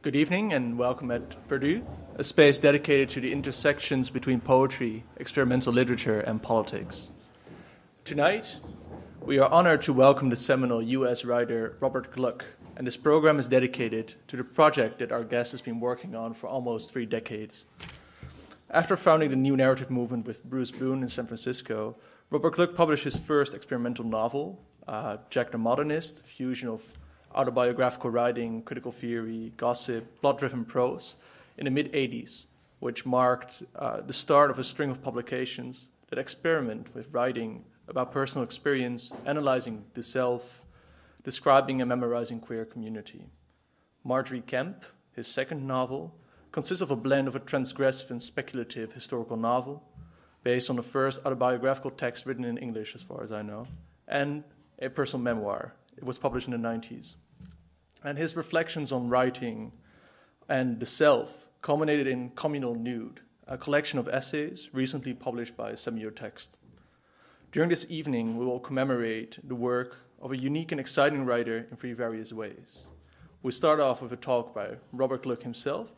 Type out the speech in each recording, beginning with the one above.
Good evening and welcome at Perdu, a space dedicated to the intersections between poetry, experimental literature, and politics. Tonight, we are honored to welcome the seminal U.S. writer Robert Glück, and this program is dedicated to the project that our guest has been working on for almost 3 decades. After founding the new narrative movement with Bruce Boone in San Francisco, Robert Glück published his first experimental novel, Jack the Modernist, a fusion of autobiographical writing, critical theory, gossip, plot-driven prose, in the mid-'80s, which marked the start of a string of publications that experiment with writing about personal experience, analyzing the self, describing and memorizing queer community. Marjorie, his second novel, consists of a blend of a transgressive and speculative historical novel, based on the first autobiographical text written in English, as far as I know, and a personal memoir. It was published in the 90s. And his reflections on writing and the self culminated in Communal Nude, a collection of essays recently published by Semiotext. During this evening, we will commemorate the work of a unique and exciting writer in 3 various ways. We start off with a talk by Robert Glück himself,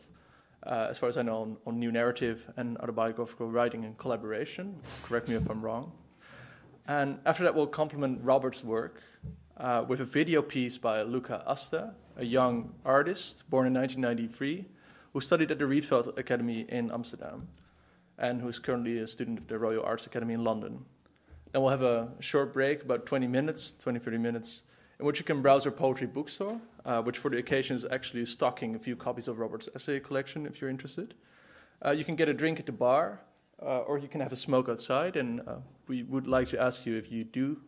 as far as I know, on new narrative and autobiographical writing and collaboration. Correct me if I'm wrong. And after that, we'll complement Robert's work with a video piece by Luca Hasta, a young artist born in 1993, who studied at the Rietveld Academy in Amsterdam, and who is currently a student of the Royal Arts Academy in London. Then we'll have a short break, about 20 minutes, 20-30 minutes, in which you can browse our poetry bookstore, which for the occasion is actually stocking a few copies of Robert's essay collection, if you're interested. You can get a drink at the bar, or you can have a smoke outside, and we would like to ask you, if you do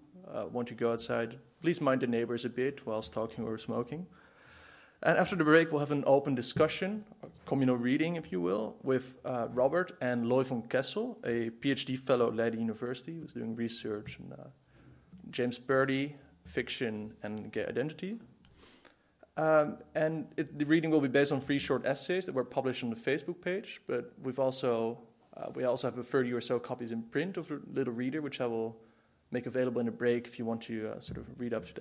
want to go outside, please mind the neighbors a bit whilst talking or smoking. And after the break, we'll have an open discussion, a communal reading, if you will, with Robert and Loy von Kessel, a PhD fellow at Leiden University who's doing research in James Perdu, fiction, and gay identity. The reading will be based on 3 short essays that were published on the Facebook page, but we also have a 30 or so copies in print of the little reader, which I will make available in a break if you want to sort of read up to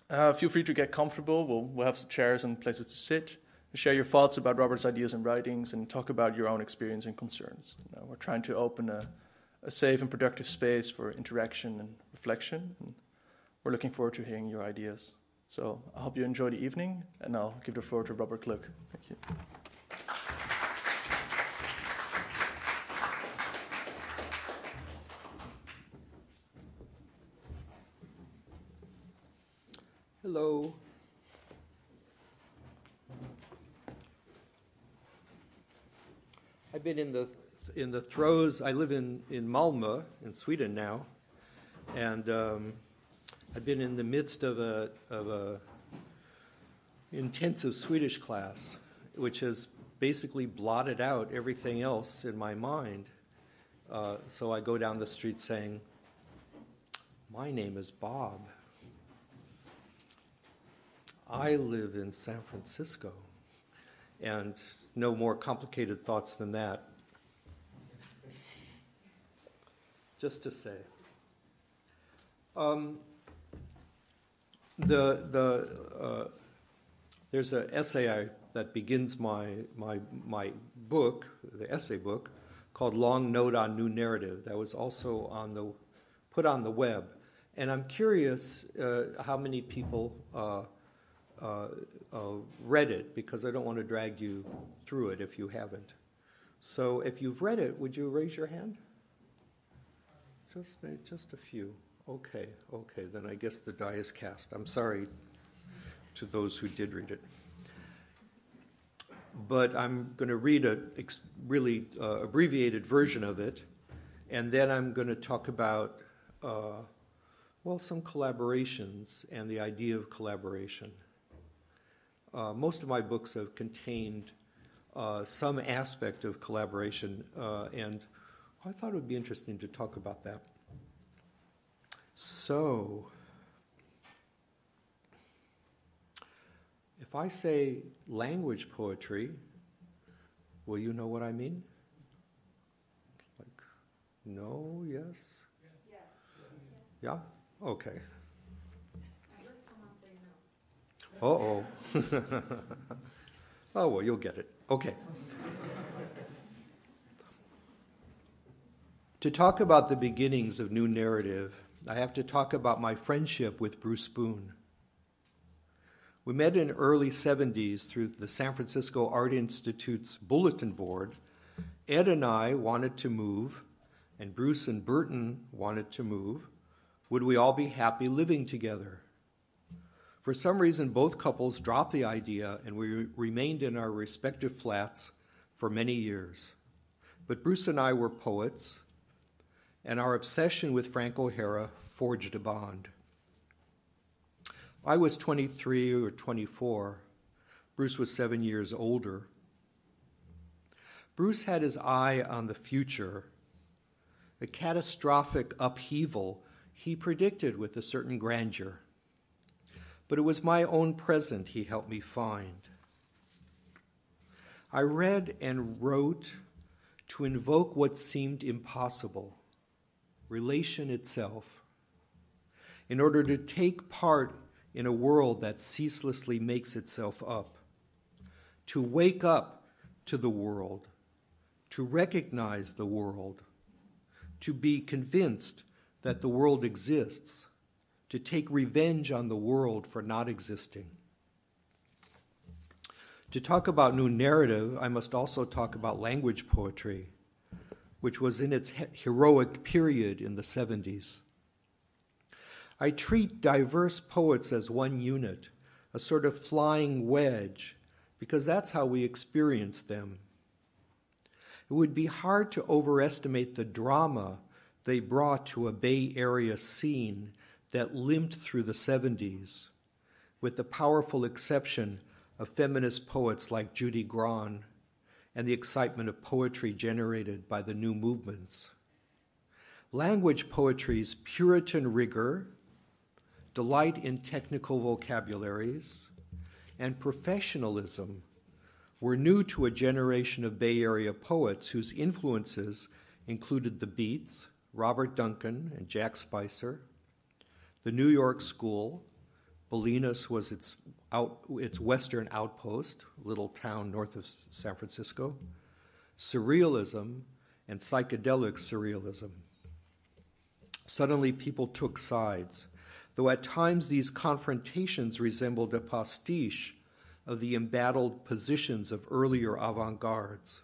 that. Feel free to get comfortable. We'll have some chairs and places to sit. Share your thoughts about Robert's ideas and writings and talk about your own experience and concerns. We're trying to open a safe and productive space for interaction and reflection. And we're looking forward to hearing your ideas. So I hope you enjoy the evening, and I'll give the floor to Robert Glück. Thank you. Hello. I've been in the throes. I live in Malmö in Sweden now, and I've been in the midst of a intensive Swedish class, which has basically blotted out everything else in my mind. So I go down the street saying, "My name is Bob. I live in San Francisco," and no more complicated thoughts than that. Just to say, there's an essay that begins my book, the essay book, called "Long Note on New Narrative." That was also put on the web, and I'm curious how many people read it, because I don't want to drag you through it if you haven't. So if you've read it, would you raise your hand? Just a few. Okay, then I guess the die is cast. I'm sorry to those who did read it. But I'm going to read a really abbreviated version of it, and then I'm going to talk about, some collaborations and the idea of collaboration. Most of my books have contained some aspect of collaboration, and I thought it would be interesting to talk about that. So, if I say language poetry, will you know what I mean? Like, no, yes? Yes. Yeah? Okay. I heard someone say no. Uh-oh. Oh, well, you'll get it. Okay. To talk about the beginnings of New Narrative, I have to talk about my friendship with Bruce Boone. We met in early 70s through the San Francisco Art Institute's bulletin board. Ed and I wanted to move, and Bruce and Burton wanted to move. Would we all be happy living together? For some reason, both couples dropped the idea, and we remained in our respective flats for many years. But Bruce and I were poets, and our obsession with Frank O'Hara forged a bond. I was 23 or 24. Bruce was 7 years older. Bruce had his eye on the future, a catastrophic upheaval he predicted with a certain grandeur. But it was my own present he helped me find. I read and wrote to invoke what seemed impossible, relation itself, in order to take part in a world that ceaselessly makes itself up, to wake up to the world, to recognize the world, to be convinced that the world exists, to take revenge on the world for not existing. To talk about New Narrative, I must also talk about language poetry, which was in its heroic period in the 70s. I treat diverse poets as one unit, a sort of flying wedge, because that's how we experience them. It would be hard to overestimate the drama they brought to a Bay Area scene that limped through the 70s, with the powerful exception of feminist poets like Judy Grahn and the excitement of poetry generated by the new movements. Language poetry's Puritan rigor, delight in technical vocabularies, and professionalism were new to a generation of Bay Area poets whose influences included the Beats, Robert Duncan and Jack Spicer, the New York School. Bolinas was its western outpost, a little town north of San Francisco, surrealism and psychedelic surrealism. Suddenly people took sides, though at times these confrontations resembled a pastiche of the embattled positions of earlier avant-gardes.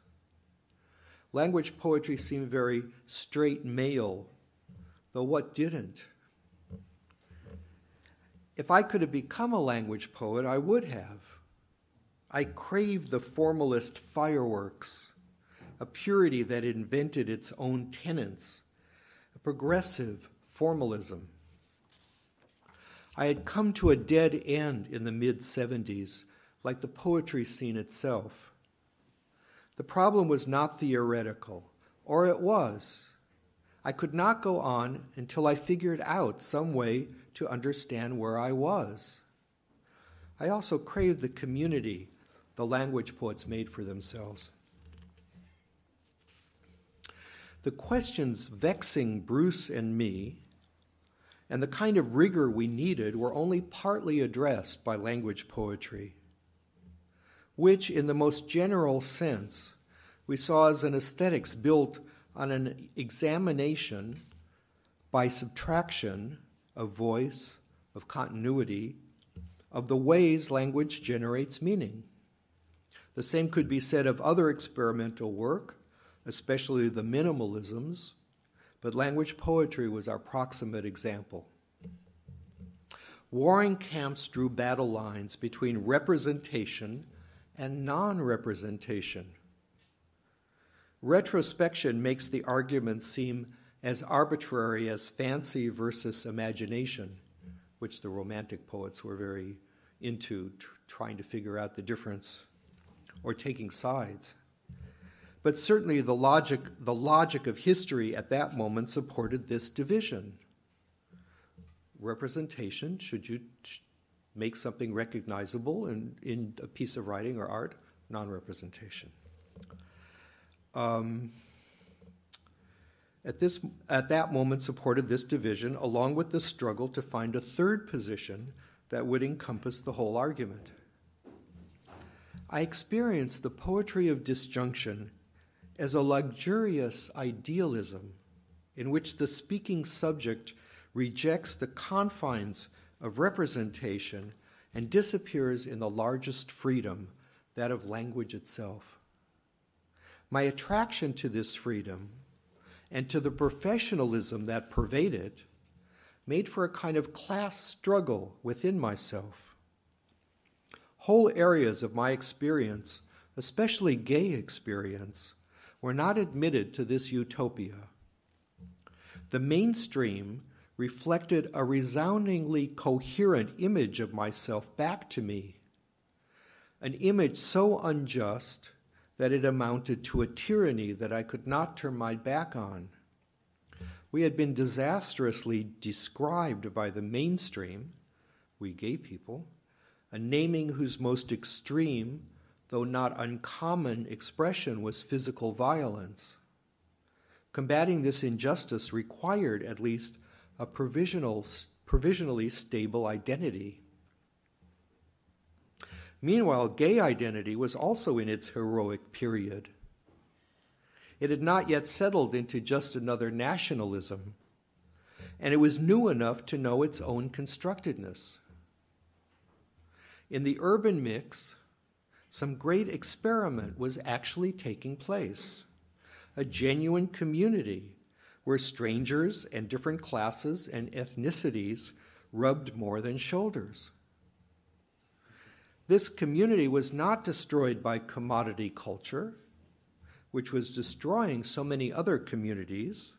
Language poetry seemed very straight male, though what didn't? If I could have become a language poet, I would have. I craved the formalist fireworks, a purity that invented its own tenets, a progressive formalism. I had come to a dead end in the mid-70s, like the poetry scene itself. The problem was not theoretical, or it was. I could not go on until I figured out some way to understand where I was. I also craved the community the language poets made for themselves. The questions vexing Bruce and me, and the kind of rigor we needed, were only partly addressed by language poetry, which, in the most general sense, we saw as an aesthetics built on an examination by subtraction of voice, of continuity, of the ways language generates meaning. The same could be said of other experimental work, especially the minimalisms, but language poetry was our proximate example. Warring camps drew battle lines between representation and non-representation. Retrospection makes the argument seem as arbitrary as fancy versus imagination, which the Romantic poets were very into, trying to figure out the difference or taking sides. But certainly the logic of history at that moment supported this division. Representation, should you make something recognizable in a piece of writing or art? Non-representation. At that moment supported this division, along with the struggle to find a third position that would encompass the whole argument. I experience the poetry of disjunction as a luxurious idealism in which the speaking subject rejects the confines of representation and disappears in the largest freedom, that of language itself. My attraction to this freedom and to the professionalism that pervade it made for a kind of class struggle within myself. Whole areas of my experience, especially gay experience, were not admitted to this utopia. The mainstream reflected a resoundingly coherent image of myself back to me, an image so unjust that it amounted to a tyranny that I could not turn my back on. We had been disastrously described by the mainstream, we gay people, a naming whose most extreme, though not uncommon, expression was physical violence. Combating this injustice required at least a provisionally stable identity. Meanwhile, gay identity was also in its heroic period. It had not yet settled into just another nationalism, and it was new enough to know its own constructedness. In the urban mix, some great experiment was actually taking place, a genuine community where strangers and different classes and ethnicities rubbed more than shoulders. This community was not destroyed by commodity culture, which was destroying so many other communities.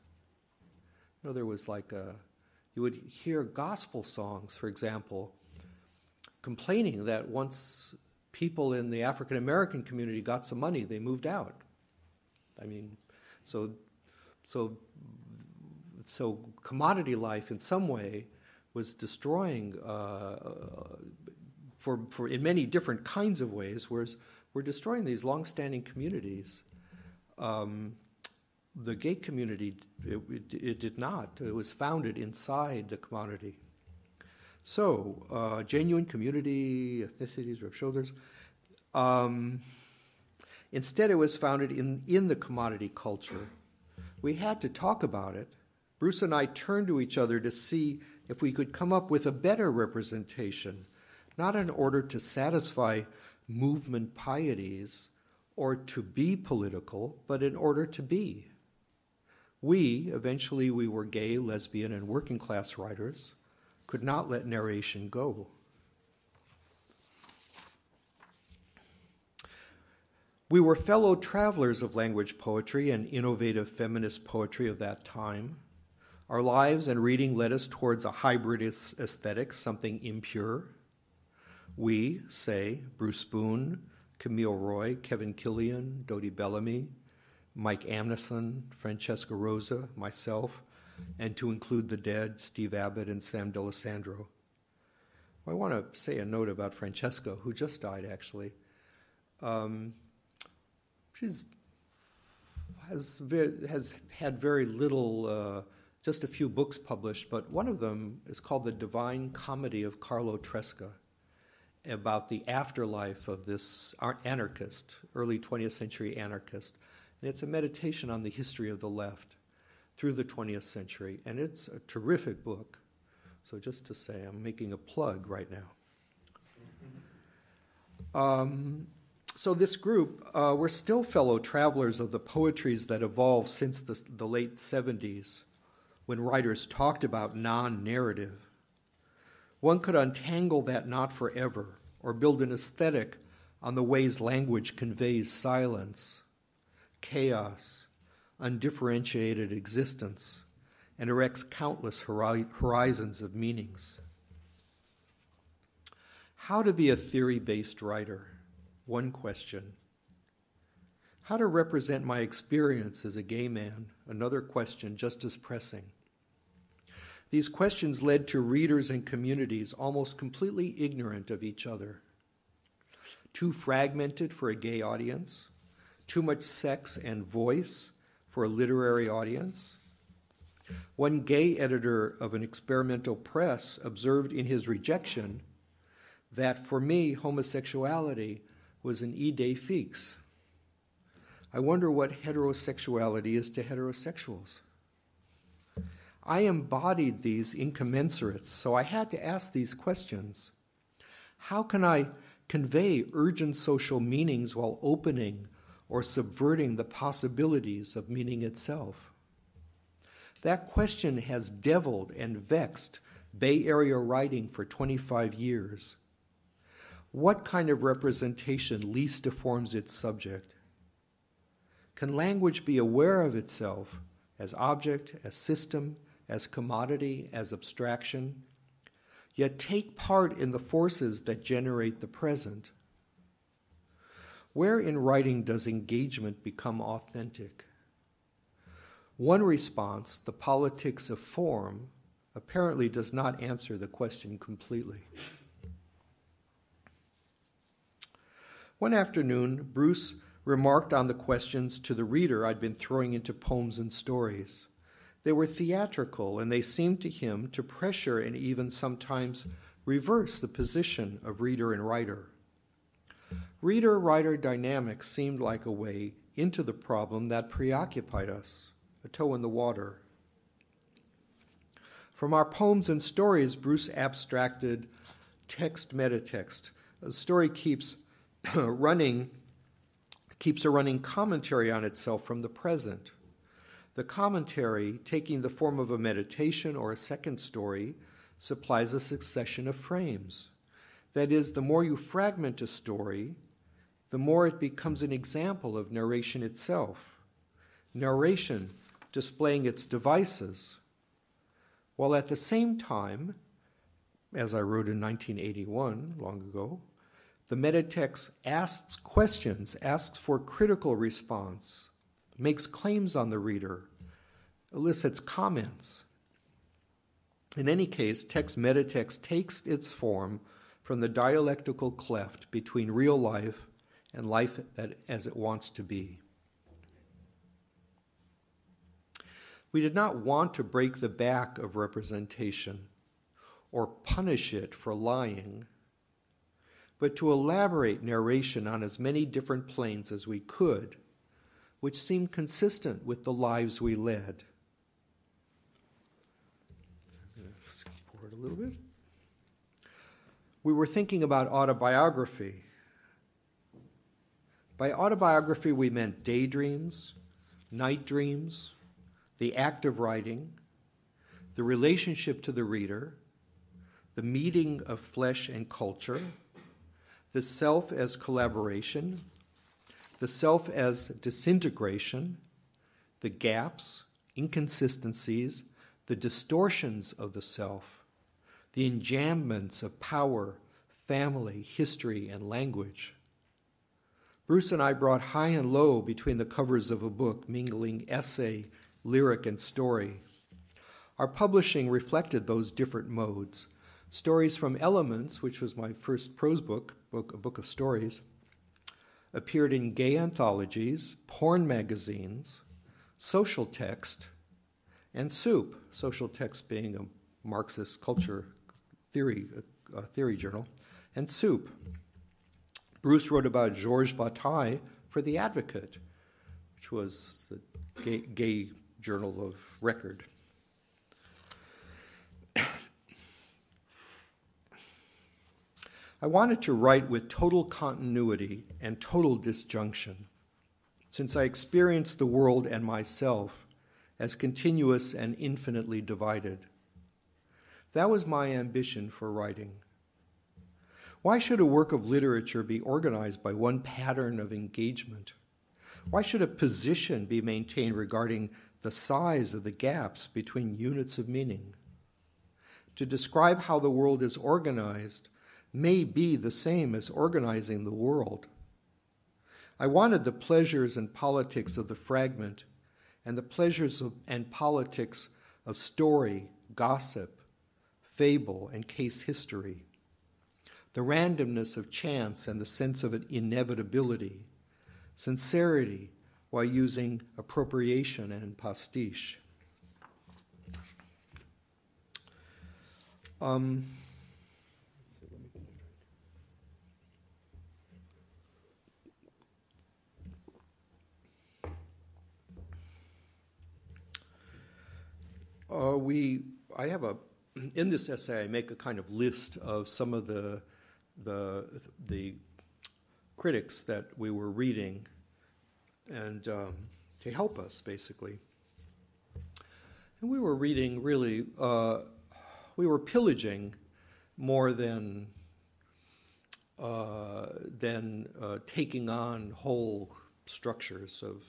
You know, there was you would hear gospel songs, for example, complaining that once people in the African American community got some money, they moved out. I mean, so commodity life in some way was destroying for in many different kinds of ways, whereas we're destroying these long-standing communities. The gay community, it did not. It was founded inside the commodity. So, genuine community, ethnicities, rub shoulders. Instead, it was founded in the commodity culture. We had to talk about it. Bruce and I turned to each other to see if we could come up with a better representation, not in order to satisfy movement pieties or to be political, but in order to be. Eventually we were gay, lesbian, and working class writers, could not let narration go. We were fellow travelers of language poetry and innovative feminist poetry of that time. Our lives and reading led us towards a hybrid aesthetic, something impure. We, say, Bruce Boone, Camille Roy, Kevin Killian, Dodie Bellamy, Mike Amneson, Francesca Rosa, myself, and to include the dead, Steve Abbott and Sam D'Alessandro. I want to say a note about Francesca, who just died, actually. She's has had very little, just a few books published, but one of them is called The Divine Comedy of Carlo Tresca, about the afterlife of this anarchist, early 20th century anarchist. And it's a meditation on the history of the left through the 20th century. And it's a terrific book. So just to say, I'm making a plug right now. So this group, we're still fellow travelers of the poetries that evolved since the late 70s, when writers talked about non-narrative. One could untangle that knot forever, or build an aesthetic on the ways language conveys silence, chaos, undifferentiated existence, and erects countless horizons of meanings. How to be a theory-based writer? One question. How to represent my experience as a gay man? Another question just as pressing. These questions led to readers and communities almost completely ignorant of each other. Too fragmented for a gay audience, too much sex and voice for a literary audience. One gay editor of an experimental press observed in his rejection, that for me, homosexuality was an idée fixe. I wonder what heterosexuality is to heterosexuals. I embodied these incommensurates, so I had to ask these questions. How can I convey urgent social meanings while opening or subverting the possibilities of meaning itself? That question has deviled and vexed Bay Area writing for 25 years. What kind of representation least deforms its subject? Can language be aware of itself as object, as system, as commodity, as abstraction, yet take part in the forces that generate the present? Where in writing does engagement become authentic? One response, the politics of form, apparently does not answer the question completely. One afternoon, Bruce remarked on the questions to the reader I'd been throwing into poems and stories. They were theatrical, and they seemed to him to pressure and even sometimes reverse the position of reader and writer. Reader-writer dynamics seemed like a way into the problem that preoccupied us, a toe in the water. From our poems and stories, Bruce abstracted text, metatext. A story keeps a running commentary on itself from the present. The commentary, taking the form of a meditation or a second story, supplies a succession of frames. That is, the more you fragment a story, the more it becomes an example of narration itself. Narration displaying its devices, while at the same time, as I wrote in 1981, long ago, the metatext asks questions, asks for critical response, makes claims on the reader, elicits comments. In any case, metatext takes its form from the dialectical cleft between real life and life as it wants to be. We did not want to break the back of representation or punish it for lying, but to elaborate narration on as many different planes as we could, which seemed consistent with the lives we led. I'm going to skip forward a little bit. We were thinking about autobiography. By autobiography, we meant daydreams, night dreams, the act of writing, the relationship to the reader, the meeting of flesh and culture, the self as collaboration, the self as disintegration, the gaps, inconsistencies, the distortions of the self, the enjambments of power, family, history, and language. Bruce and I brought high and low between the covers of a book, mingling essay, lyric, and story. Our publishing reflected those different modes. Stories from Elements, which was my first prose book, a book of stories, appeared in gay anthologies, porn magazines, social text, and Soup, social text being a Marxist culture theory journal, and Soup. Bruce wrote about Georges Bataille for The Advocate, which was the gay journal of record. I wanted to write with total continuity and total disjunction, since I experienced the world and myself as continuous and infinitely divided. That was my ambition for writing. Why should a work of literature be organized by one pattern of engagement? Why should a position be maintained regarding the size of the gaps between units of meaning? To describe how the world is organized may be the same as organizing the world. I wanted the pleasures and politics of the fragment and the pleasures and politics of story, gossip, fable, and case history, the randomness of chance and the sense of inevitability, sincerity while using appropriation and pastiche. In this essay, I make a kind of list of some of the critics that we were reading, and to help us, basically. And we were reading, really, we were pillaging more than taking on whole structures of,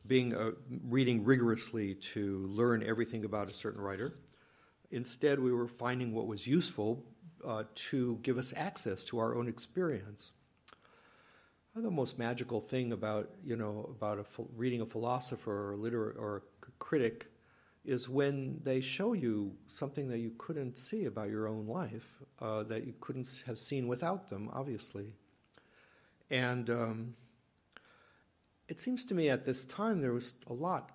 reading rigorously to learn everything about a certain writer. Instead, we were finding what was useful to give us access to our own experience. The most magical thing about reading a philosopher or a critic is when they show you something that you couldn't see about your own life, that you couldn't have seen without them, obviously. And it seems to me at this time there was a lot,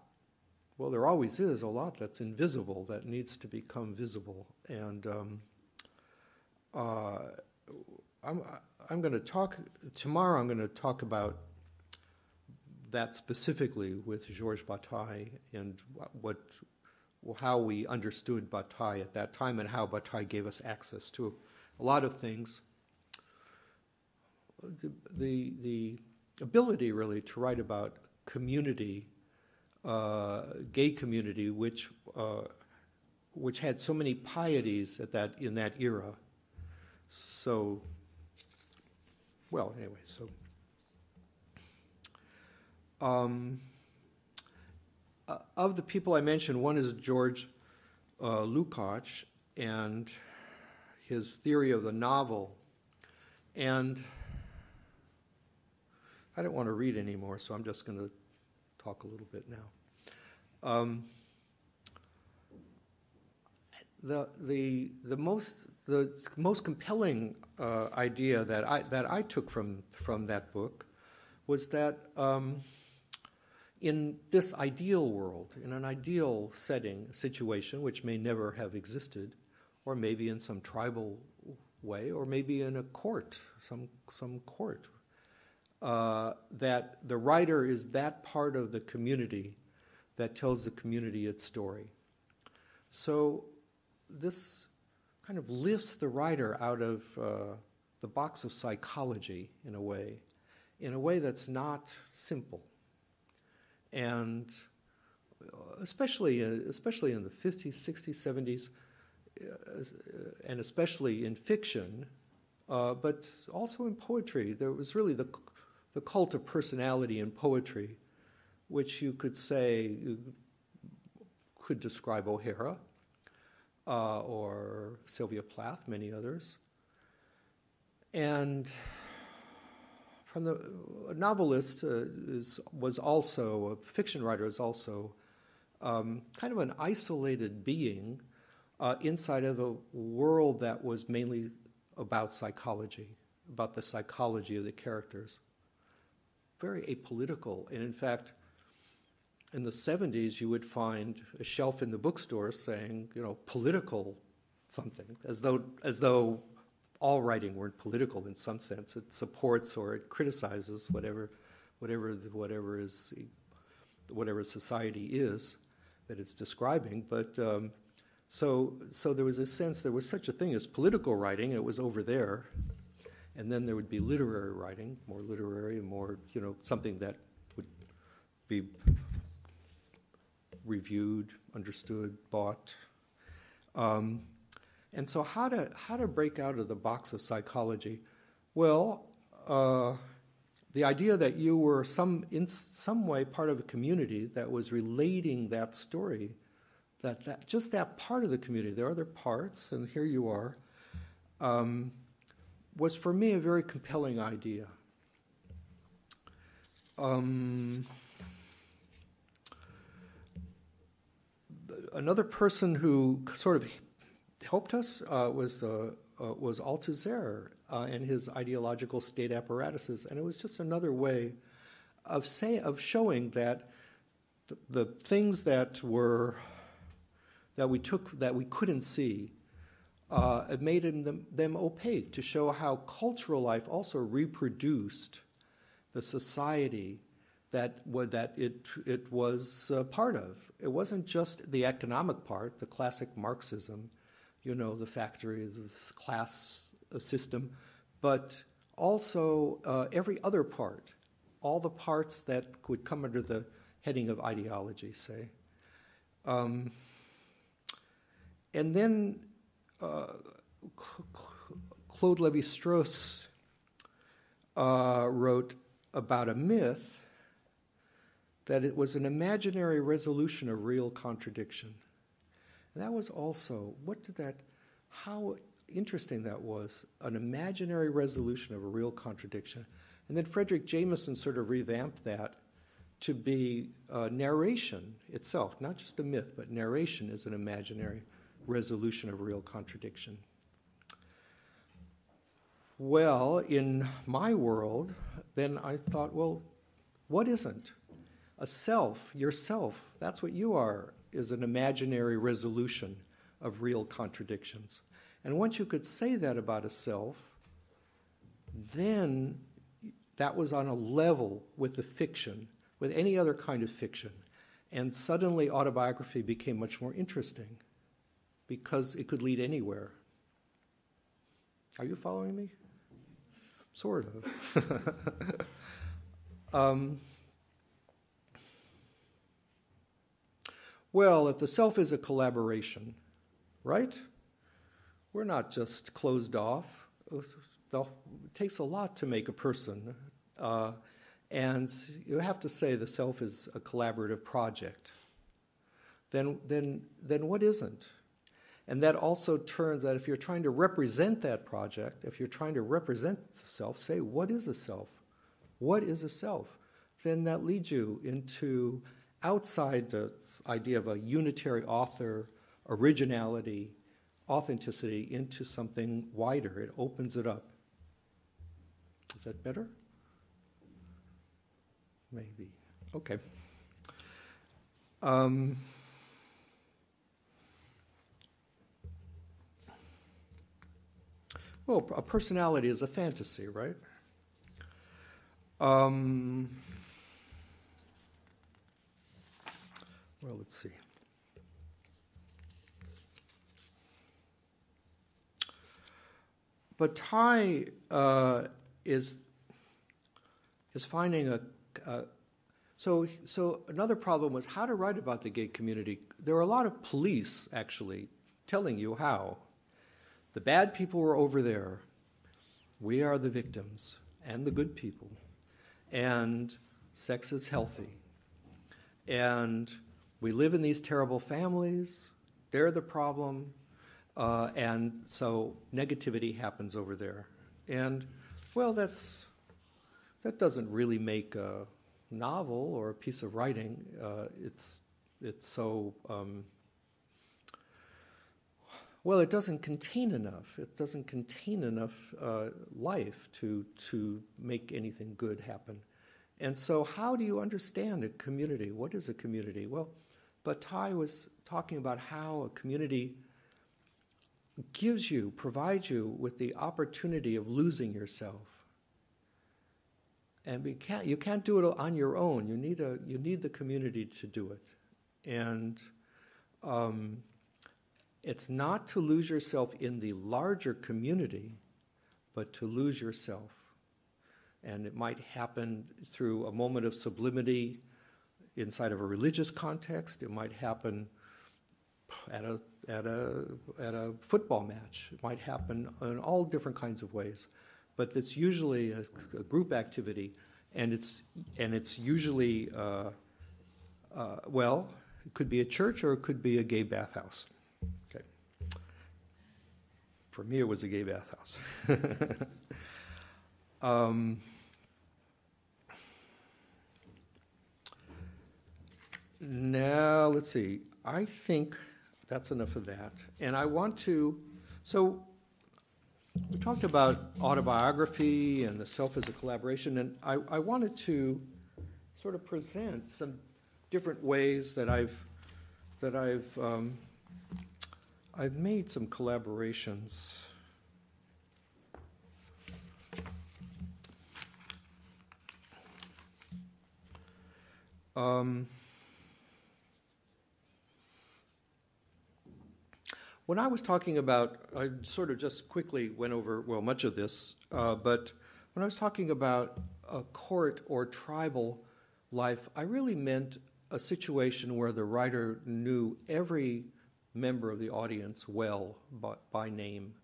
well, there always is a lot that's invisible that needs to become visible. And I'm going to talk tomorrow. I'm going to talk about that specifically with Georges Bataille and how we understood Bataille at that time and how Bataille gave us access to a lot of things. The ability really to write about community, gay community, which had so many pieties in that era. So. Well, anyway, so of the people I mentioned, one is George Lukács and his theory of the novel. And I don't want to read anymore, so I'm just going to talk a little bit now. The most compelling idea that I took from that book was that in this ideal world, in an ideal situation, which may never have existed, or maybe in some tribal way, or maybe in a court, some court, that the writer is that part of the community that tells the community its story. So this kind of lifts the writer out of the box of psychology in a way that's not simple. And especially in the 50s, 60s, 70s, and especially in fiction, but also in poetry, there was really the cult of personality in poetry, which you could say could describe O'Hara, or Sylvia Plath, many others. And a novelist was also, a fiction writer is also kind of an isolated being inside of a world that was mainly about psychology, about the psychology of the characters. Very apolitical, and in fact, in the 70s, you would find a shelf in the bookstore saying, political something, as though all writing weren't political in some sense. It supports or it criticizes whatever society is that it's describing. But so there was a sense there was such a thing as political writing. It was over there, and then there would be literary writing, more literary and more something that would be reviewed, understood, bought. And so how to break out of the box of psychology? Well, the idea that you were in some way part of a community that was relating that story, that just that part of the community, there are other parts, and here you are, was for me a very compelling idea. Another person who sort of helped us was Althusser and his ideological state apparatuses, and it was just another way of showing that the things that we couldn't see, it made them opaque, to show how cultural life also reproduced the society that it was part of. It wasn't just the economic part, the classic Marxism, the factory, the class system, but also every other part, all the parts that would come under the heading of ideology, say. And then Claude Lévi-Strauss wrote about a myth that it was an imaginary resolution of real contradiction. And that was also, how interesting that was, an imaginary resolution of a real contradiction. And then Frederick Jameson sort of revamped that to be narration itself, not just a myth, but narration is an imaginary resolution of real contradiction. Well, in my world, then I thought, well, what isn't? A self, yourself, that's what you are, is an imaginary resolution of real contradictions. And once you could say that about a self, then that was on a level with the fiction, with any other kind of fiction. And suddenly autobiography became much more interesting because it could lead anywhere. Are you following me? Sort of. Well, if the self is a collaboration, right? We're not just closed off. It takes a lot to make a person. And you have to say the self is a collaborative project. Then what isn't? And that also turns out if you're trying to represent that project, if you're trying to represent the self, say, what is a self? What is a self? Then that leads you into outside the idea of a unitary author, originality, authenticity, into something wider. It opens it up. Is that better? Maybe. Okay. Well, a personality is a fantasy, right? Well, let's see. But Ty is finding so another problem was how to write about the gay community. There were a lot of police actually telling you how. The bad people were over there. We are the victims and the good people. And sex is healthy. And we live in these terrible families. They're the problem. And so negativity happens over there. And, well, that doesn't really make a novel or a piece of writing. It's so... well, it doesn't contain enough. It doesn't contain enough life to make anything good happen. And so how do you understand a community? What is a community? Well, but Ty was talking about how a community provides you with the opportunity of losing yourself. And you can't do it on your own. You need the community to do it. And it's not to lose yourself in the larger community, but to lose yourself. And it might happen through a moment of sublimity inside of a religious context. It might happen at a football match. It might happen in all different kinds of ways. But it's usually a group activity, and it's usually well, it could be a church or it could be a gay bathhouse. Okay. For me, it was a gay bathhouse. Now, let's see. I think that's enough of that. And I want to, so we talked about autobiography and the self as a collaboration, and I wanted to sort of present some different ways that I've made some collaborations. When I was talking about, I sort of just quickly went over, well, much of this, but when I was talking about a court or tribal life, I really meant a situation where the writer knew every member of the audience well by name,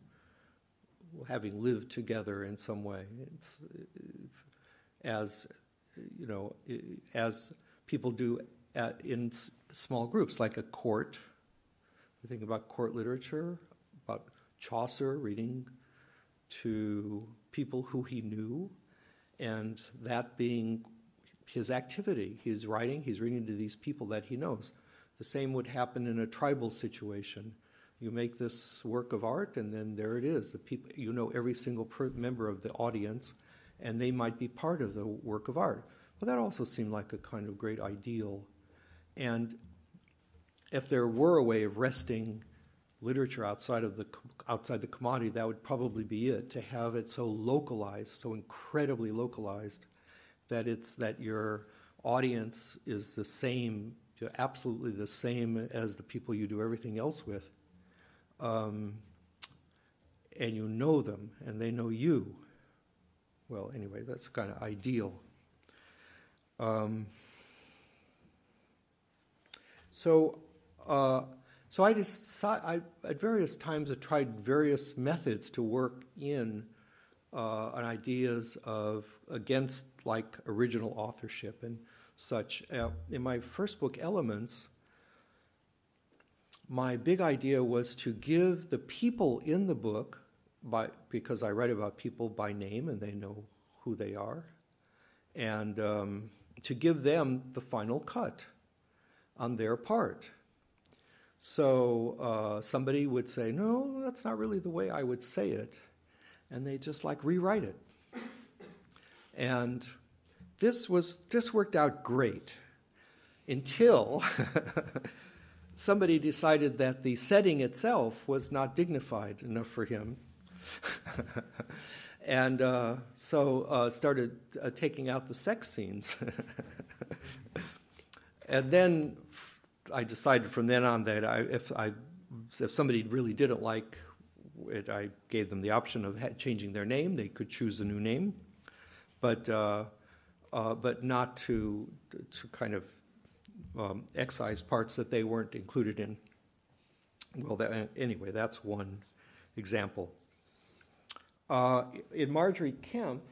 having lived together in some way. It's, as you know, as people do in small groups, like a court. We think about court literature, about Chaucer reading to people who he knew, and that being his activity. He's writing, he's reading to these people that he knows. The same would happen in a tribal situation. You make this work of art, and then there it is. The people, you know every single member of the audience, and they might be part of the work of art. Well, that also seemed like a kind of great ideal. And if there were a way of wresting literature outside the commodity, that would probably be it, to have it so localized, so incredibly localized, that your audience is the same, absolutely the same as the people you do everything else with. And you know them, and they know you. Well, anyway, that's kind of ideal. So I at various times I tried various methods to work in on ideas of against like original authorship and such. In my first book, Elements, my big idea was to give the people in the book, because I write about people by name and they know who they are, and to give them the final cut on their part. So somebody would say, no, that's not really the way I would say it. And they just like rewrite it. And this worked out great until somebody decided that the setting itself was not dignified enough for him. And so started taking out the sex scenes. And then I decided from then on that if somebody really didn't like it, I gave them the option of changing their name. They could choose a new name, but not to kind of excise parts that they weren't included in. Well, anyway, that's one example. In Marjorie Kemp,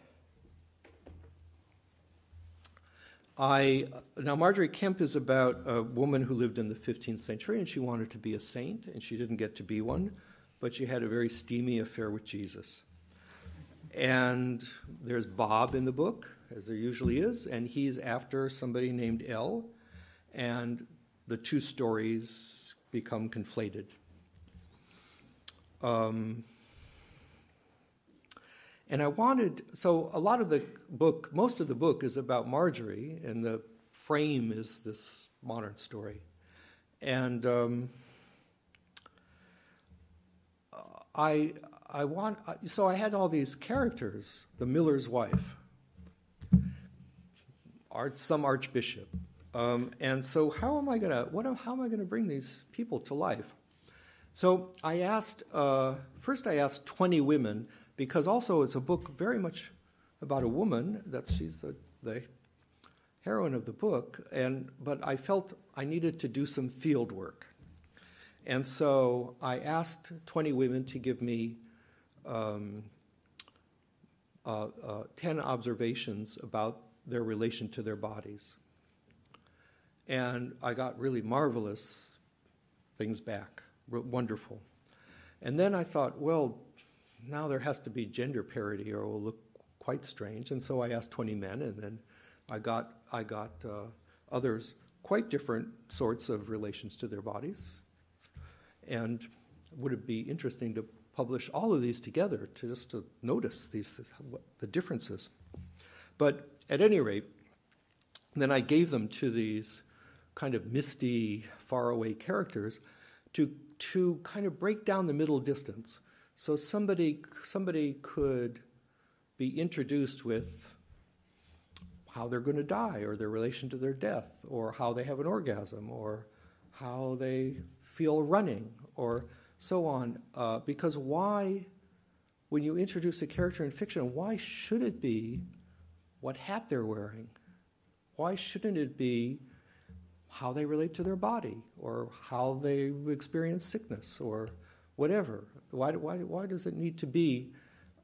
Marjorie Kemp is about a woman who lived in the 15th century, and she wanted to be a saint, and she didn't get to be one, but she had a very steamy affair with Jesus. And there's Bob in the book, as there usually is, and he's after somebody named Elle, and the two stories become conflated. And so a lot of the book, most of the book is about Marjorie, and the frame is this modern story. And so I had all these characters, the miller's wife, some archbishop. And so how am I going to bring these people to life? So I asked, first I asked 20 women, because also it's a book very much about a woman, she's the heroine of the book, but I felt I needed to do some field work. And so I asked 20 women to give me 10 observations about their relation to their bodies. And I got really marvelous things back, wonderful. And then I thought, well, now there has to be gender parity or it will look quite strange. And so I asked 20 men, and then I got others, quite different sorts of relations to their bodies. And would it be interesting to publish all of these together just to notice the differences? But at any rate, then I gave them to these kind of misty, faraway characters to kind of break down the middle distance. So somebody could be introduced with how they're going to die, or their relation to their death, or how they have an orgasm, or how they feel running, or so on. Because why, when you introduce a character in fiction, why should it be what hat they're wearing? Why shouldn't it be how they relate to their body, or how they experience sickness, or whatever? Why does it need to be,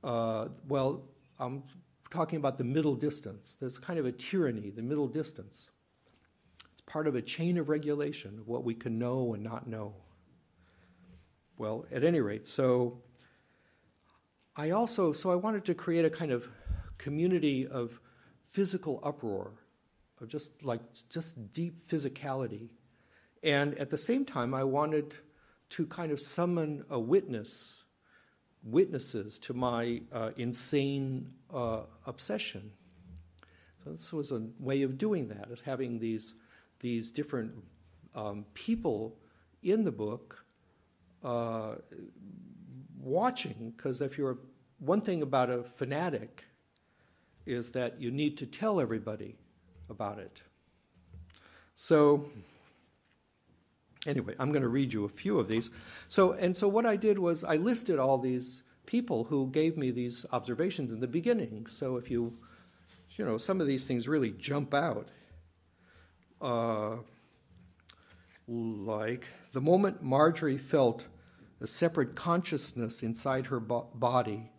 well, I'm talking about the middle distance. There's kind of a tyranny, the middle distance. It's part of a chain of regulation of what we can know and not know. Well, at any rate, so I wanted to create a kind of community of physical uproar, of just deep physicality. And at the same time, I wanted to kind of summon a witnesses to my insane obsession. So this was a way of doing that, of having these different people in the book watching, because one thing about a fanatic is that you need to tell everybody about it. So anyway, I'm going to read you a few of these. So what I did was I listed all these people who gave me these observations in the beginning. So if you know, some of these things really jump out. Like the moment Marjorie felt a separate consciousness inside her body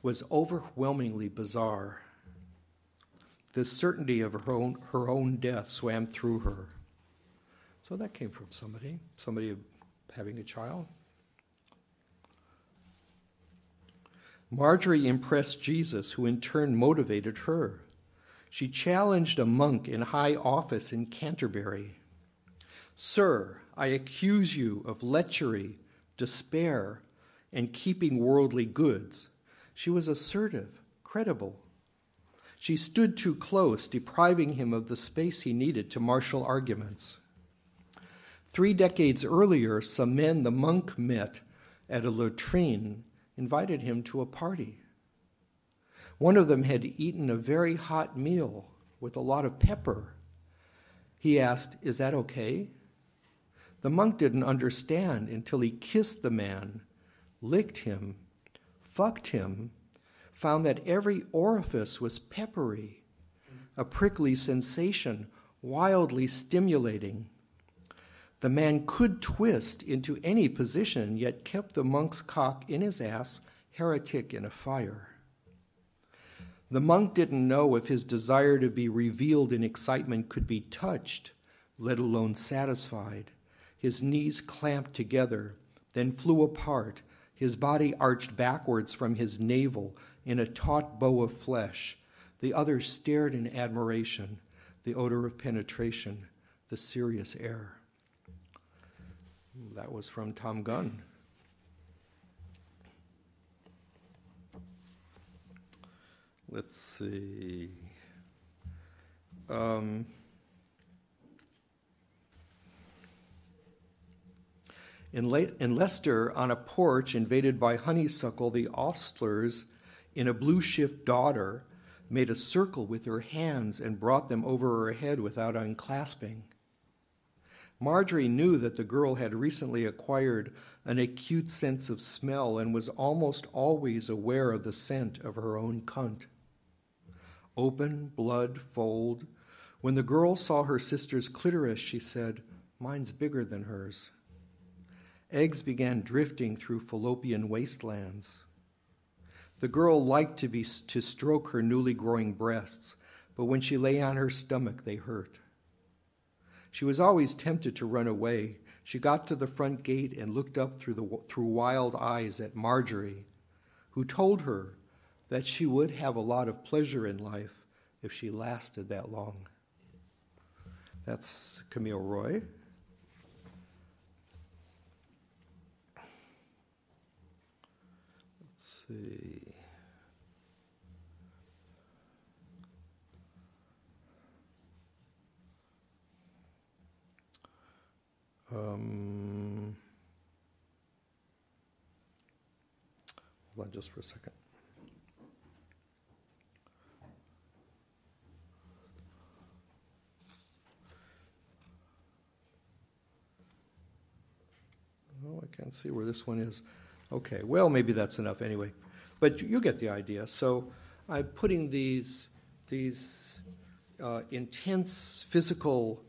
was overwhelmingly bizarre. The certainty of her own death swam through her. So that came from somebody having a child. Marjorie impressed Jesus, who in turn motivated her. She challenged a monk in high office in Canterbury. "Sir, I accuse you of lechery, despair, and keeping worldly goods." She was assertive, credible. She stood too close, depriving him of the space he needed to marshal arguments. 3 decades earlier, some men the monk met at a latrine invited him to a party. One of them had eaten a very hot meal with a lot of pepper. He asked, "Is that okay?" The monk didn't understand until he kissed the man, licked him, fucked him, found that every orifice was peppery, a prickly sensation, wildly stimulating. The man could twist into any position, yet kept the monk's cock in his ass, heretic in a fire. The monk didn't know if his desire to be revealed in excitement could be touched, let alone satisfied. His knees clamped together, then flew apart. His body arched backwards from his navel in a taut bow of flesh. The other stared in admiration, the odor of penetration, the serious air. That was from Tom Gunn. Let's see. In Leicester, on a porch invaded by honeysuckle, the ostlers, in a blue shift daughter, made a circle with her hands and brought them over her head without unclasping. Marjorie knew that the girl had recently acquired an acute sense of smell and was almost always aware of the scent of her own cunt. Open, blood, fold. When the girl saw her sister's clitoris, she said, "Mine's bigger than hers." Eggs began drifting through fallopian wastelands. The girl liked to stroke her newly growing breasts, but when she lay on her stomach, they hurt. She was always tempted to run away. She got to the front gate and looked up through wild eyes at Marjorie, who told her that she would have a lot of pleasure in life if she lasted that long. That's Camille Roy. Let's see. Hold on just for a second. can't see where this one is. Okay, well, maybe that's enough anyway. But you get the idea. So I'm putting these intense physical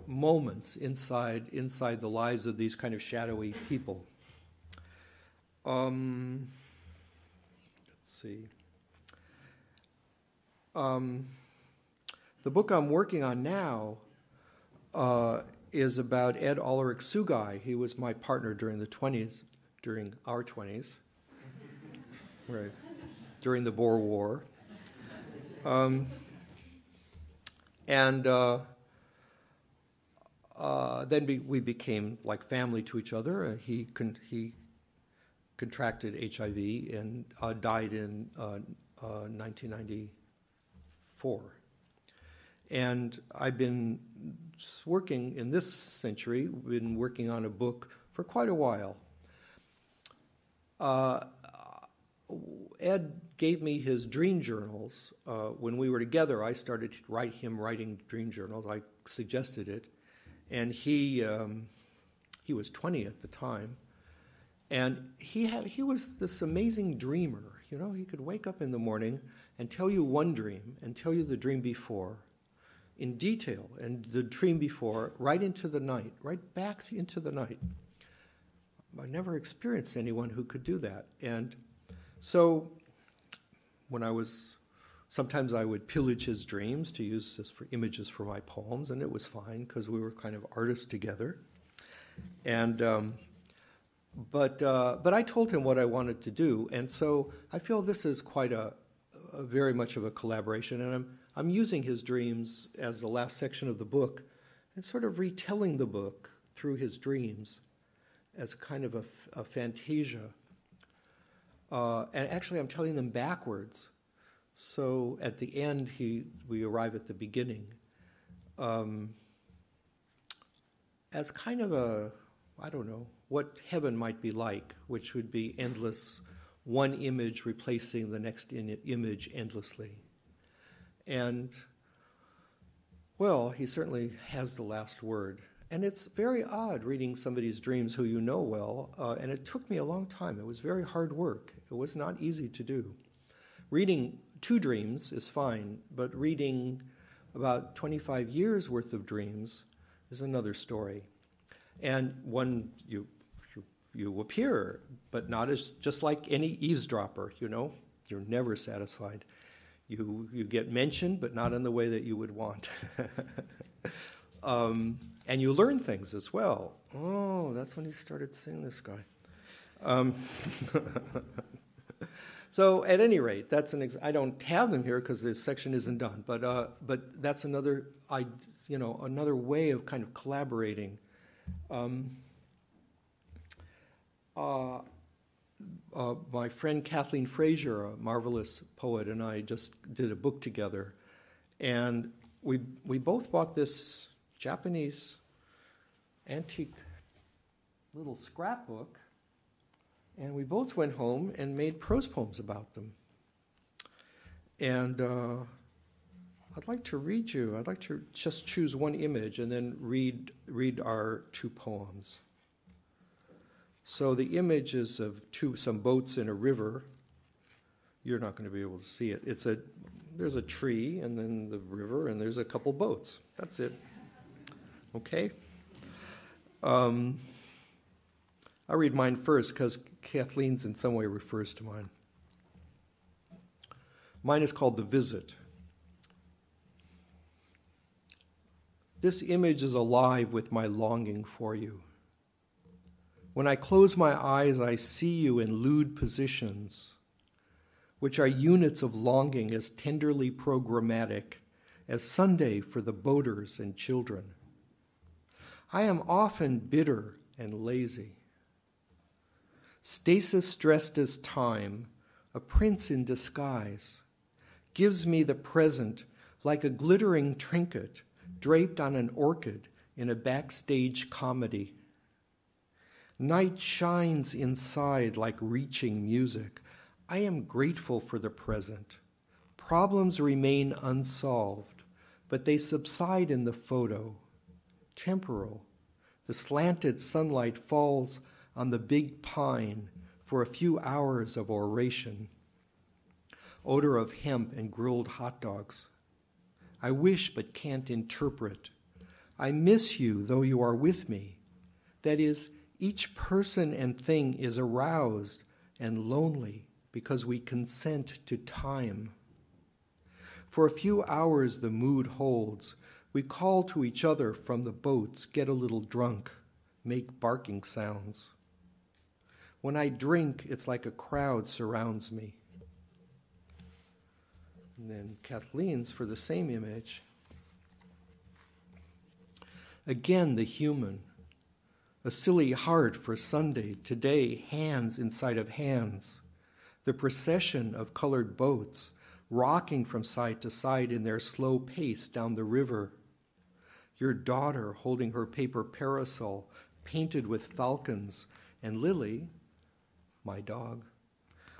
moments inside the lives of these kind of shadowy people. Let's see. The book I'm working on now is about Ed Ulrich Sugai. He was my partner during our 20s, right, during the Boer War. Then we became like family to each other. He contracted HIV and died in 1994. And I've been working in this century, been working on a book for quite a while. Ed gave me his dream journals. When we were together, I started him writing dream journals. I suggested it. And he was 20 at the time. And he was this amazing dreamer. You know, he could wake up in the morning and tell you one dream and tell you the dream before in detail, and the dream before right into the night, right back into the night. I never experienced anyone who could do that. And so sometimes I would pillage his dreams to use this for images for my poems, and it was fine because we were kind of artists together. And but I told him what I wanted to do, and so I feel this is quite a very much of a collaboration, and I'm using his dreams as the last section of the book and sort of retelling the book through his dreams as kind of a fantasia. And actually I'm telling them backwards. So at the end, we arrive at the beginning as kind of I don't know, what heaven might be like, which would be endless, one image replacing the next image endlessly. And, well, he certainly has the last word. And it's very odd reading somebody's dreams who you know well, and it took me a long time. It was very hard work. It was not easy to do. Reading 2 dreams is fine, but reading about 25 years worth of dreams is another story. And one, you appear, but not as just like any eavesdropper, you know. You're never satisfied. You get mentioned, but not in the way that you would want. And you learn things as well. Oh, that's when he started seeing this guy. So at any rate, that's I don't have them here because this section isn't done. But that's another another way of kind of collaborating. My friend Kathleen Fraser, a marvelous poet, and I just did a book together, and we both bought this Japanese antique little scrapbook, and we both went home and made prose poems about them. And I'd like to just choose one image and then read our 2 poems. So the image is of some boats in a river. You're not going to be able to see it. There's a tree, and then the river, and there's a couple boats. That's it. Okay? I'll read mine first because Kathleen's in some way refers to mine. Mine is called The Visit. This image is alive with my longing for you. When I close my eyes, I see you in lewd positions, which are units of longing as tenderly programmatic as Sunday for the boaters and children. I am often bitter and lazy. Stasis dressed as time, a prince in disguise, gives me the present like a glittering trinket draped on an orchid in a backstage comedy. Night shines inside like reaching music. I am grateful for the present. Problems remain unsolved, but they subside in the photo. Temporal, The slanted sunlight falls on the big pine for a few hours of oration. Odor of hemp and grilled hot dogs. I wish but can't interpret. I miss you though you are with me. That is, each person and thing is aroused and lonely because we consent to time. For a few hours the mood holds. We call to each other from the boats, get a little drunk, make barking sounds. When I drink, it's like a crowd surrounds me. And then Kathleen's for the same image. Again, the human. A silly heart for Sunday, today hands inside of hands. The procession of colored boats, rocking from side to side in their slow pace down the river. Your daughter holding her paper parasol, painted with falcons, and Lily, my dog,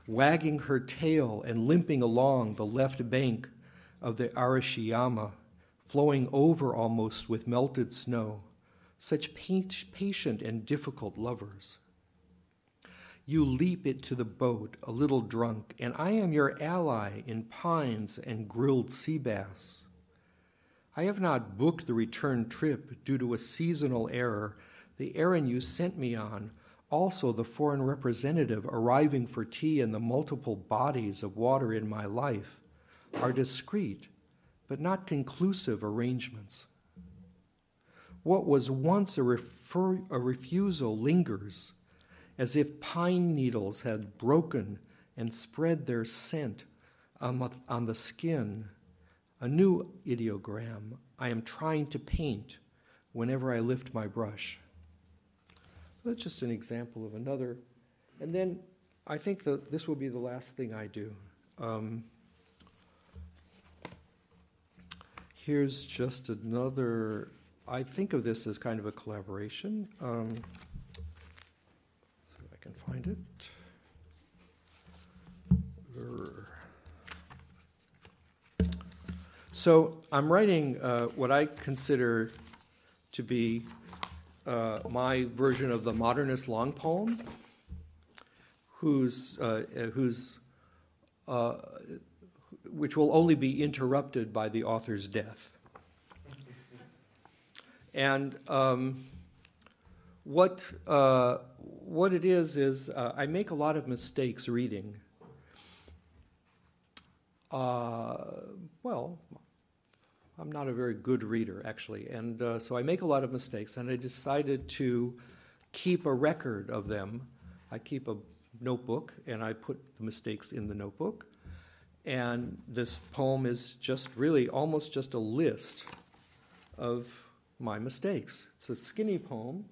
wagging her tail and limping along the left bank of the Arashiyama, flowing over almost with melted snow. Such patient and difficult lovers. You leap into the boat, a little drunk, and I am your ally in pines and grilled sea bass. I have not booked the return trip due to a seasonal error, the errand you sent me on, also the foreign representative arriving for tea and the multiple bodies of water in my life, are discreet but not conclusive arrangements. What was once a refusal lingers, as if pine needles had broken and spread their scent on the skin. A new ideogram I am trying to paint whenever I lift my brush. That's just an example of another. And then I think that this will be the last thing I do. Here's just another. I think of this as kind of a collaboration. See if I can find it. So I'm writing what I consider to be my version of the modernist long poem, which will only be interrupted by the author's death. And what it is I make a lot of mistakes reading. Well, I'm not a very good reader, actually, and so I make a lot of mistakes, and I decided to keep a record of them. I keep a notebook, and I put the mistakes in the notebook. And this poem is just really almost just a list of my mistakes. It's a skinny poem,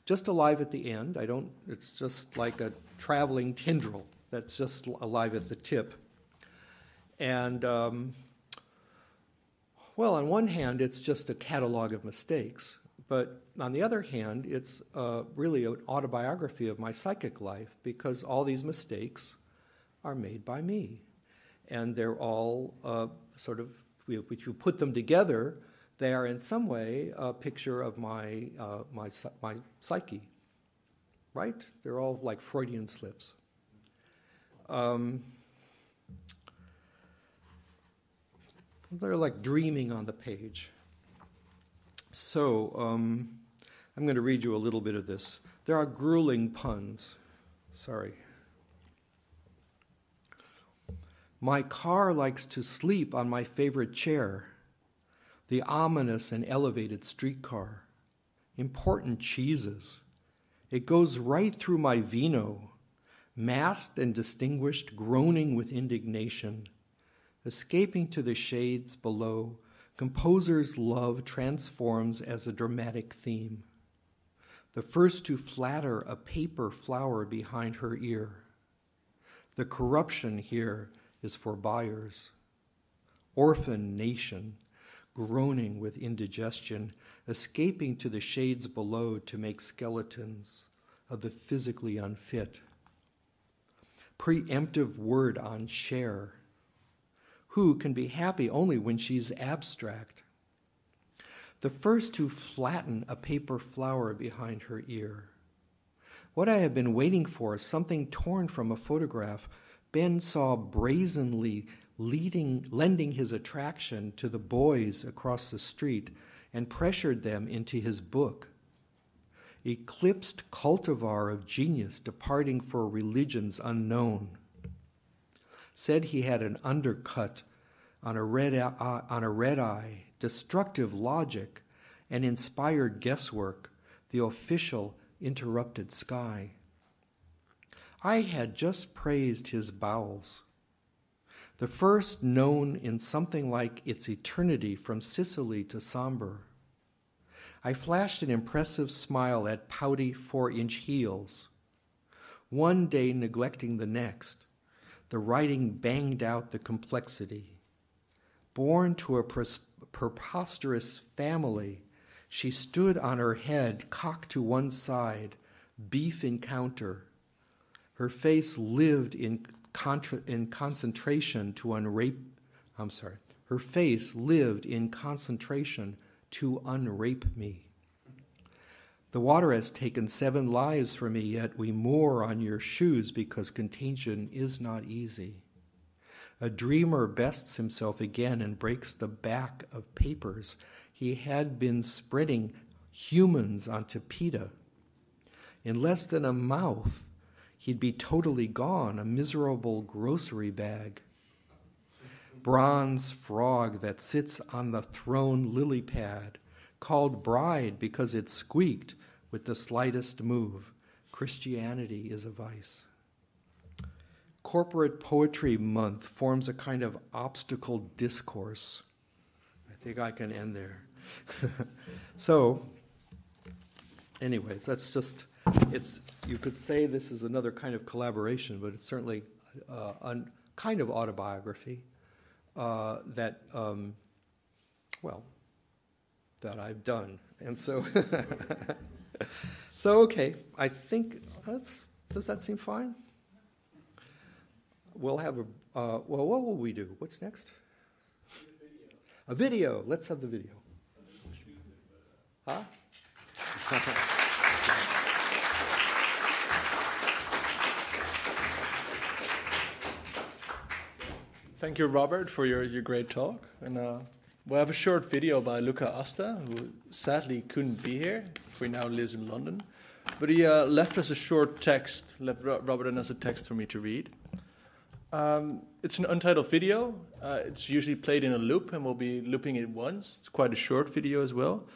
just alive at the end. It's just like a traveling tendril that's just alive at the tip. And, well, on one hand, it's just a catalog of mistakes. But on the other hand, it's really an autobiography of my psychic life, because all these mistakes are made by me. And they're all sort of, if you put them together, they are in some way a picture of my psyche, right? They're all like Freudian slips. They're like dreaming on the page. So I'm going to read you a little bit of this. There are grueling puns. Sorry. My car likes to sleep on my favorite chair, the ominous and elevated streetcar. Important cheeses. It goes right through my vino, masked and distinguished, groaning with indignation. Escaping to the shades below, composer's love transforms as a dramatic theme. The first to flatter a paper flower behind her ear. The corruption here is for buyers. Orphan nation, groaning with indigestion, escaping to the shades below to make skeletons of the physically unfit. Preemptive word on share. Who can be happy only when she's abstract? the first to flatten a paper flower behind her ear. What I have been waiting for, something torn from a photograph, Ben saw brazenly lending his attraction to the boys across the street and pressured them into his book. Eclipsed cultivar of genius departing for religions unknown. Said he had an undercut on a red eye, destructive logic, and inspired guesswork, the official interrupted sky. I had just praised his bowels, the first known in something like its eternity from Sicily to Sambre. I flashed an impressive smile at pouty 4-inch heels. One day neglecting the next, the writing banged out the complexity. Born to a preposterous family, she stood on her head, cocked to one side, beef encounter. Her face lived in concentration to Her face lived in concentration to unrape me. The water has taken 7 lives for me, yet we moor on your shoes because contagion is not easy. A dreamer bests himself again and breaks the back of papers. He had been spreading humans onto PETA. In less than a mouth, he'd be totally gone, a miserable grocery bag. Bronze frog that sits on the throne lily pad, called bride because it squeaked with the slightest move. Christianity is a vice. Corporate Poetry Month forms a kind of obstacle discourse. I think I can end there. So, anyways, that's just, you could say this is another kind of collaboration, but it's certainly a kind of autobiography that I've done. And so, okay, I think does that seem fine? We'll have what will we do? What's next? A video. Let's have the video. Huh? Thank you, Robert, for your great talk. And we'll have a short video by Luca Hasta, who sadly couldn't be here, for he now lives in London. But he left us a short text, left Robert and us a text for me to read. It's an untitled video. It's usually played in a loop, and we'll be looping it once. It's quite a short video as well.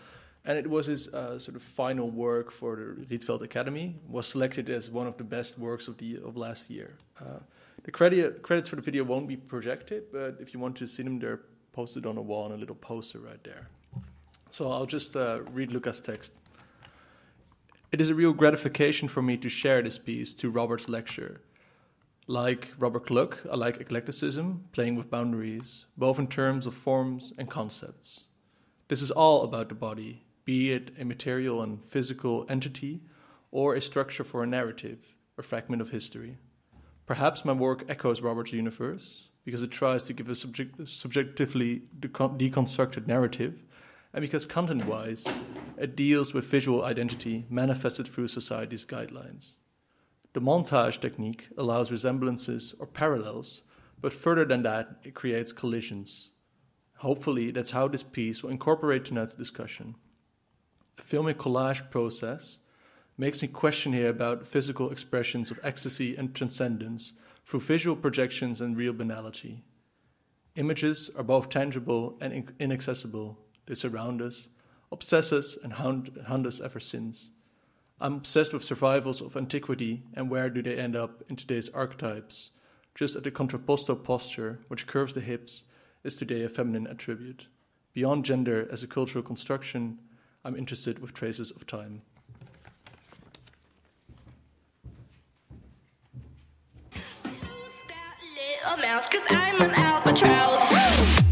And it was his sort of final work for the Rietveld Academy. Was selected as one of the best works of last year. The credits for the video won't be projected, but if you want to see them, they're posted on a wall on a little poster right there. So I'll just read Luca's text. It is a real gratification for me to share this piece to Robert's lecture. Like Robert Glück, I like eclecticism, playing with boundaries, both in terms of forms and concepts. This is all about the body, be it a material and physical entity or a structure for a narrative, a fragment of history. Perhaps my work echoes Robert's universe because it tries to give a subjectively deconstructed narrative, and because content-wise, it deals with visual identity manifested through society's guidelines. The montage technique allows resemblances or parallels, but further than that, it creates collisions. Hopefully, that's how this piece will incorporate tonight's discussion. The filmic collage process makes me question here about physical expressions of ecstasy and transcendence through visual projections and real banality. Images are both tangible and inaccessible. They surround us, obsess us, and hound us ever since. I'm obsessed with survivals of antiquity and where do they end up in today's archetypes. Just as the contrapposto posture, which curves the hips, is today a feminine attribute. Beyond gender as a cultural construction, I'm interested with traces of time. Little mouse, 'cause I'm an albatross.